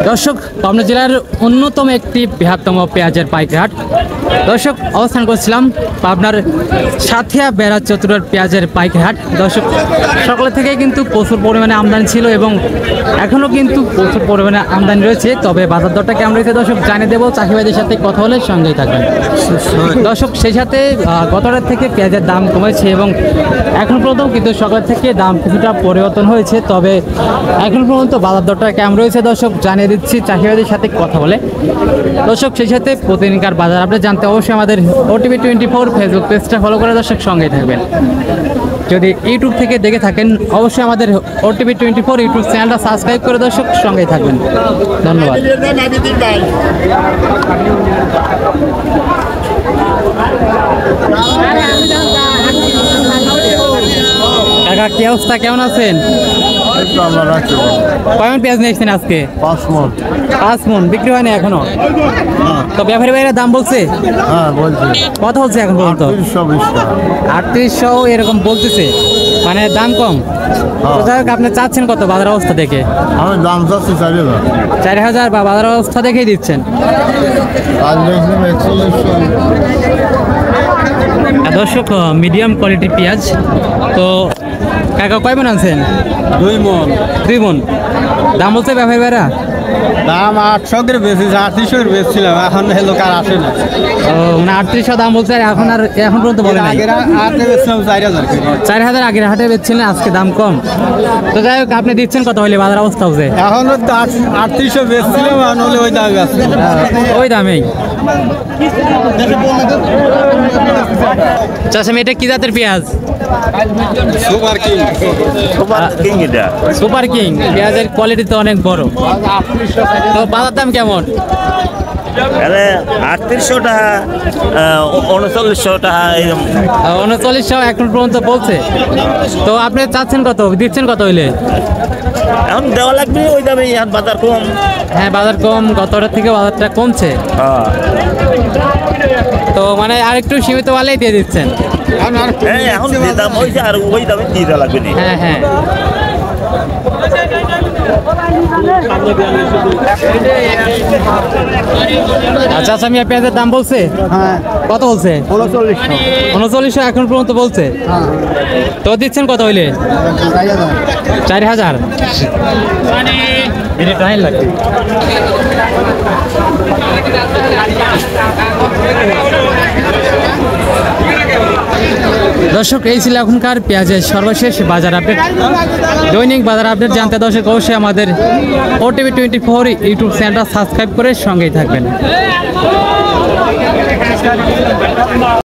দর্শক, পাবনা জেলার অন্যতম একটি বৃহত্তম পেঁয়াজের পাইকারি হাট। দর্শক, অবস্থান করছিলাম পাবনার সাথিয়া বেড়া চতুরের পেঁয়াজের পাইকারি হাট। দর্শক, সকালে থেকে কিন্তু প্রচুর পরিমাণে আমদানি ছিল এবং এখনও কিন্তু প্রচুর পরিমাণে আমদানি রয়েছে। তবে বাজার দরটা কেমন রয়েছে দর্শক জানিয়ে দেবো, চাষিভাইদের সাথে কথা হলে সঙ্গেই থাকবেন। দর্শক, সেই সাথে গত রাত থেকে পেঁয়াজের দাম কমেছে এবং এখন পর্যন্ত কিন্তু সকাল থেকে দাম কিছুটা পরিবর্তন হয়েছে। তবে এখন পর্যন্ত বাজার দরটা কেমন রয়েছে দর্শক জানিয়ে দিচ্ছি চাষিভাইদের সাথে কথা বলে। দর্শক, সেই সাথে প্রতিদিনকার বাজার আপনি জানতে অবশ্যই আমাদের OTV 24 ফেসবুক পেজটা ফলো করে দর্শক সঙ্গেই থাকবেন। যদি ইউটিউব থেকে দেখে থাকেন অবশ্যই আমাদের OTV 24 ইউটিউব চ্যানেলটা সাবস্ক্রাইব করে দর্শক সঙ্গেই থাকবেন। ধন্যবাদ। কাকা, কি অবস্থা, কেমন আছেন? কয়মন পেঁয়াজ নিয়েছেন আজকে? 5 মন বিক্রি হয়নি এখনো? তো ব্যাপারী ভাইরা দাম বলছে? কত বলছে এখন পর্যন্ত? 3800 এরকম বলতেছে, মানে দাম কম। যাই হোক, আপনি চাচ্ছেন কত বাজার অবস্থা দেখে? আমি দাম চাচ্ছি 4000 বা বাজার অবস্থা দেখেই দিচ্ছেন? দর্শক, মিডিয়াম কোয়ালিটি পেঁয়াজ। তো কাকা কয় মন আনছেন? 2 মন। দাম বলছে ব্যাপারী ভাইরা? দাম 800 করে বেশি, 3800 করে বেচছিলাম, এখন লোক আর আসে না। ও, মানে 3800 দাম বলছে, আর এখন পর্যন্ত বলে নাই? আগে বেচছিলাম 4000। 4000 আগের হাটে বেচছিলেন, আজকে দাম কম। তো যাই হোক, আপনি দিচ্ছেন কত হলে বাজার অবস্থা হচ্ছে? এখন 3800 বেচছিলাম, এখন হলে ওই দামে আছে। ওই দামেই। চাষা, এটা কি জাতের পেঁয়াজ? Super king. সুপার কিং পেঁয়াজের কোয়ালিটি তো অনেক বড়। তো বাজার দাম কেমন? 3800 টাকা, 3900 টাকা, 3900 এখন পর্যন্ত বলছে। তো আপনি চাচ্ছেন কত, দিচ্ছেন কত হইলে? এখন দেওয়া লাগবে ওই দামে, এখন বাজার কম। হ্যাঁ, বাজার কম, গতটার থেকে বাজারটা কমছে। তো মানে আর একটু সীমিত হলেই দিয়ে দিচ্ছেন? হ্যাঁ, এখন যে দাম হয়েছে আর ওই দামে দিয়ে দেওয়া লাগবে। হ্যাঁ হ্যাঁ। আচ্ছা, আমি পেঁয়াজের দাম বলছে? হ্যাঁ, কত বলছে? 3900 এখন পর্যন্ত বলছে। তো দিচ্ছেন কত হইলে? 4000। দর্শক, এই ছিল এখনকার পেঁয়াজের সর্বশেষ বাজার আপডেট। দৈনিক বাজার আপডেট জানতে দর্শক অবশ্যই আমাদের OTV 24 ইউটিউব চ্যানেলটা সাবস্ক্রাইব করে সঙ্গেই থাকবেন।